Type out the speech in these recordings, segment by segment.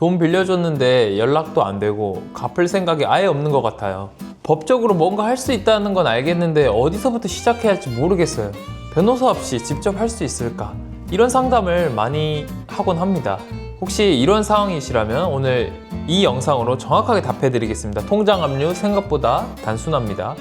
돈 빌려줬는데 연락도 안 되고 갚을 생각이 아예 없는 것 같아요. 법적으로 뭔가 할 수 있다는 건 알겠는데 어디서부터 시작해야 할지 모르겠어요. 변호사 없이 직접 할 수 있을까? 이런 상담을 많이 하곤 합니다. 혹시 이런 상황이시라면 오늘 이 영상으로 정확하게 답해 드리겠습니다. 통장 압류 생각보다 단순합니다.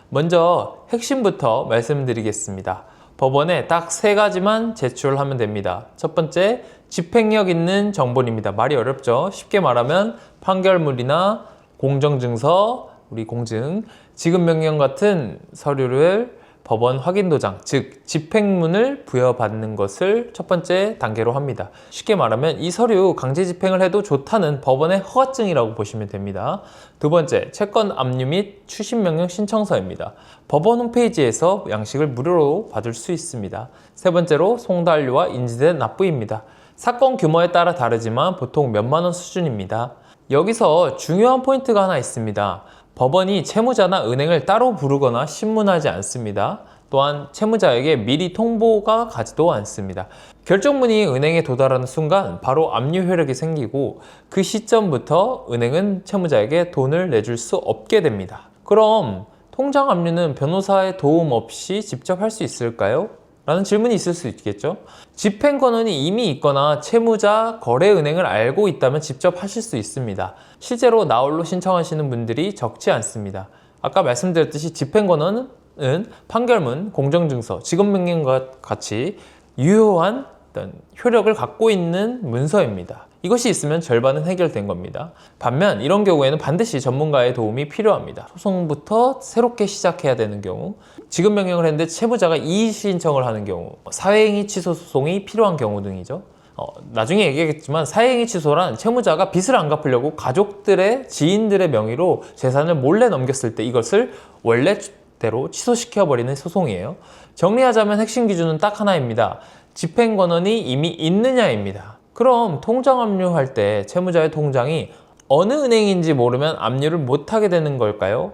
먼저 핵심부터 말씀드리겠습니다. 법원에 딱 3가지만 제출하면 됩니다. 첫 번째, 집행력 있는 정본입니다. 말이 어렵죠? 쉽게 말하면 판결문이나 공정증서, 우리 공증, 지급명령 같은 서류를 법원 확인도장, 즉 집행문을 부여받는 것을 첫 번째 단계로 합니다. 쉽게 말하면 이 서류 강제 집행을 해도 좋다는 법원의 허가증이라고 보시면 됩니다. 두 번째, 채권 압류 및 추심명령 신청서입니다. 법원 홈페이지에서 양식을 무료로 받을 수 있습니다. 세 번째로 송달료와 인지된 납부입니다. 사건 규모에 따라 다르지만 보통 몇만 원 수준입니다. 여기서 중요한 포인트가 하나 있습니다. 법원이 채무자나 은행을 따로 부르거나 신문하지 않습니다. 또한 채무자에게 미리 통보가 가지도 않습니다. 결정문이 은행에 도달하는 순간 바로 압류 효력이 생기고 그 시점부터 은행은 채무자에게 돈을 내줄 수 없게 됩니다. 그럼 통장 압류는 변호사의 도움 없이 직접 할 수 있을까요? 라는 질문이 있을 수 있겠죠. 집행 권한이 이미 있거나 채무자, 거래은행을 알고 있다면 직접 하실 수 있습니다. 실제로 나홀로 신청하시는 분들이 적지 않습니다. 아까 말씀드렸듯이 집행 권한은 판결문, 공정증서, 지급명령과 같이 유효한 어떤 효력을 갖고 있는 문서입니다. 이것이 있으면 절반은 해결된 겁니다. 반면 이런 경우에는 반드시 전문가의 도움이 필요합니다. 소송부터 새롭게 시작해야 되는 경우, 지급명령을 했는데 채무자가 이의 신청을 하는 경우, 사회행위 취소 소송이 필요한 경우 등이죠. 나중에 얘기하겠지만 사회행위 취소란 채무자가 빚을 안 갚으려고 가족들의, 지인들의 명의로 재산을 몰래 넘겼을 때 이것을 원래대로 취소시켜버리는 소송이에요. 정리하자면 핵심 기준은 딱 하나입니다. 집행 권한이 이미 있느냐입니다. 그럼 통장 압류할 때 채무자의 통장이 어느 은행인지 모르면 압류를 못하게 되는 걸까요?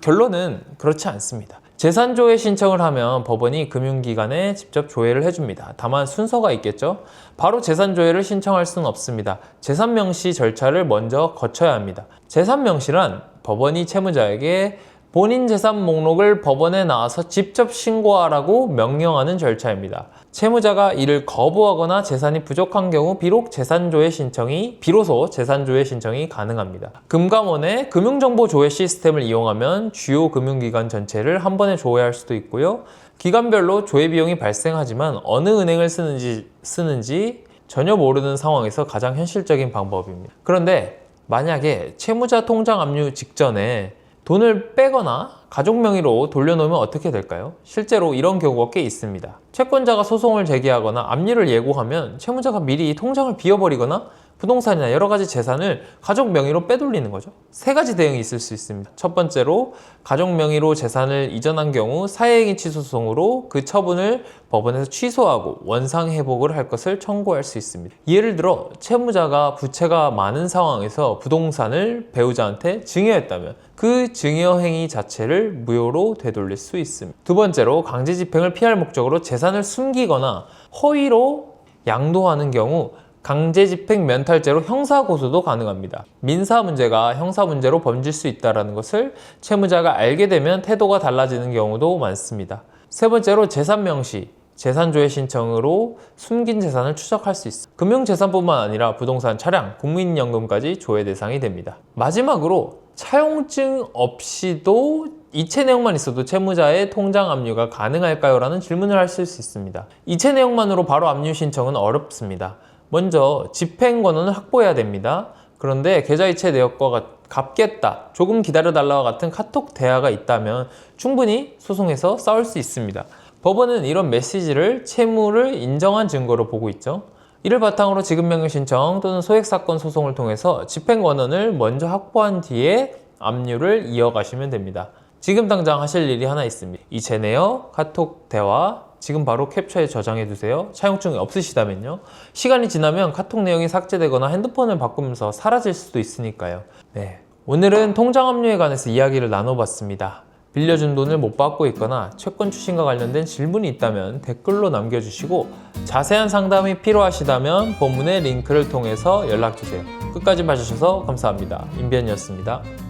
결론은 그렇지 않습니다. 재산조회 신청을 하면 법원이 금융기관에 직접 조회를 해줍니다. 다만 순서가 있겠죠? 바로 재산조회를 신청할 수는 없습니다. 재산명시 절차를 먼저 거쳐야 합니다. 재산명시란 법원이 채무자에게 본인 재산 목록을 법원에 나와서 직접 신고하라고 명령하는 절차입니다. 채무자가 이를 거부하거나 재산이 부족한 경우 비로소 재산조회 신청이 가능합니다. 금감원의 금융정보조회 시스템을 이용하면 주요 금융기관 전체를 한 번에 조회할 수도 있고요. 기관별로 조회 비용이 발생하지만 어느 은행을 쓰는지 전혀 모르는 상황에서 가장 현실적인 방법입니다. 그런데 만약에 채무자 통장 압류 직전에 돈을 빼거나 가족 명의로 돌려놓으면 어떻게 될까요? 실제로 이런 경우가 꽤 있습니다. 채권자가 소송을 제기하거나 압류를 예고하면 채무자가 미리 통장을 비워버리거나 부동산이나 여러 가지 재산을 가족 명의로 빼돌리는 거죠. 3가지 대응이 있을 수 있습니다. 첫 번째로 가족 명의로 재산을 이전한 경우 사회행위 취소 소송으로 그 처분을 법원에서 취소하고 원상 회복을 할 것을 청구할 수 있습니다. 예를 들어 채무자가 부채가 많은 상황에서 부동산을 배우자한테 증여했다면 그 증여 행위 자체를 무효로 되돌릴 수 있습니다. 두 번째로 강제 집행을 피할 목적으로 재산을 숨기거나 허위로 양도하는 경우 강제 집행 면탈죄로 형사 고소도 가능합니다. 민사 문제가 형사 문제로 번질 수 있다는 것을 채무자가 알게 되면 태도가 달라지는 경우도 많습니다. 세 번째로 재산 명시, 재산조회 신청으로 숨긴 재산을 추적할 수 있습니다. 금융재산뿐만 아니라 부동산, 차량, 국민연금까지 조회 대상이 됩니다. 마지막으로 차용증 없이도 이체 내용만 있어도 채무자의 통장 압류가 가능할까요? 라는 질문을 하실 수 있습니다. 이체 내용만으로 바로 압류 신청은 어렵습니다. 먼저 집행 권한을 확보해야 됩니다. 그런데 계좌이체 내역과 갚겠다, 조금 기다려달라와 같은 카톡 대화가 있다면 충분히 소송에서 싸울 수 있습니다. 법원은 이런 메시지를 채무를 인정한 증거로 보고 있죠. 이를 바탕으로 지급명령 신청 또는 소액사건 소송을 통해서 집행 권한을 먼저 확보한 뒤에 압류를 이어가시면 됩니다. 지금 당장 하실 일이 하나 있습니다. 이체 내역, 카톡 대화, 지금 바로 캡처해 저장해 두세요. 차용증이 없으시다면요. 시간이 지나면 카톡 내용이 삭제되거나 핸드폰을 바꾸면서 사라질 수도 있으니까요. 네, 오늘은 통장 압류에 관해서 이야기를 나눠봤습니다. 빌려준 돈을 못 받고 있거나 채권 추심과 관련된 질문이 있다면 댓글로 남겨주시고 자세한 상담이 필요하시다면 본문의 링크를 통해서 연락주세요. 끝까지 봐주셔서 감사합니다. 임변이었습니다.